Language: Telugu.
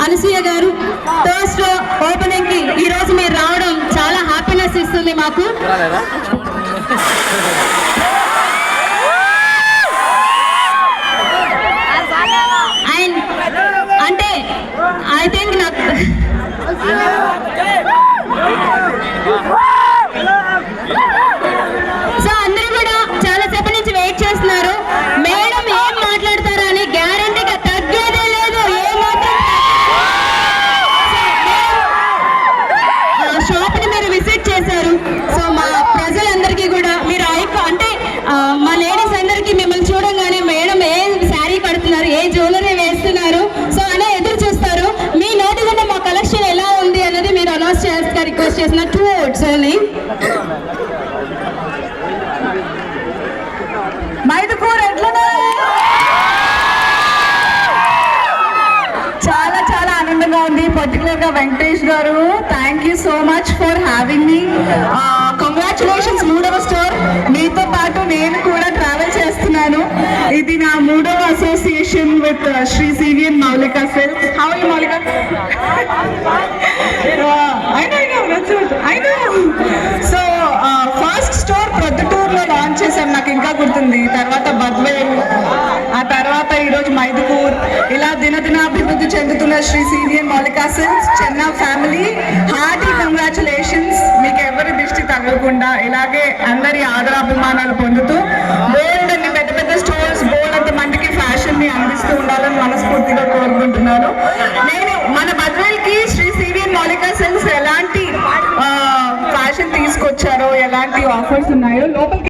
అనసూయ గారు థర్డ్ షో ఓపెనింగ్ కి ఈ రోజు మీరు రావడం చాలా హ్యాపీనెస్ ఇస్తుంది మాకు. అండ్ అంటే ఐ థింక్ నాకు సో అందరూ కూడా చాలా సేపటి నుంచి వెయిట్ చేస్తున్నారు. మేడం ఏం మాట్లాడతారా అని గ్యారంటీగా తగ్గేదే లేదు. షాప్ ని మీరు విజిట్ చేశారు. సో మా ప్రజలందరికీ కూడా మీరు అంటే మా లేడీస్ అందరికీ మిమ్మల్ని చూడంగానే మేడం ఏ శారీ కడుతున్నారు, ఏ జ్యువెలరీ వేస్తున్నారు సో అనే ఎదురు చూస్తారు. మీ నోటి కంటే మా కలెక్షన్ ఎలా ఉంది అనేది మీరు అనౌన్స్ చేస్తా రిక్వెస్ట్ చేసిన 2 words అని. మైదుకూరు ఎట్లనే చాలా చాలా ఆనందంగా ఉంది. పర్టికులర్ గా వెంకటేష్ గారు thank you so much for having me. Congratulations 3వ స్టోర్. మీతో పాటు నేను కూడా ట్రావెల్ చేస్తున్నాను. ఇది నా 3వ అసోసియేషన్ విత్ శ్రీ సివిఎన్ మౌలిక సిల్క్స్. హౌ ఆర్ యు మౌలిక? I know. So first store ప్రొద్దుటూరులో లాంచ్ చేశాను, నాకు ఇంకా గుర్తుంది. తర్వాత బద్వేల్, ఆ తర్వాత ఈరోజు మైదుకూర్. ఇలా దినదినాభివృద్ధి చెందుతున్న శ్రీ సివిఎన్ మౌలిక silks Chenna family hearty congratulations. మీకు ఎవరి దృష్టి తగ్గకుండా ఇలాగే అందరి ఆదరాభిమానాలు పొందుతూ బోల్డ్ అన్ని పెద్ద పెద్ద స్టోర్స్ బోల్డ్ అంత మందికి ఫ్యాషన్ ని అందిస్తూ ఉండాలని మనస్ఫూర్తిగా కోరుకుంటున్నాను. నేను మన బద్వేల్ కి శ్రీ సివిఎన్ మౌలిక సిల్క్స్ ఎలాంటి ఫ్యాషన్ తీసుకొచ్చారో, ఎలాంటి ఆఫర్స్ ఉన్నాయో లోపలికి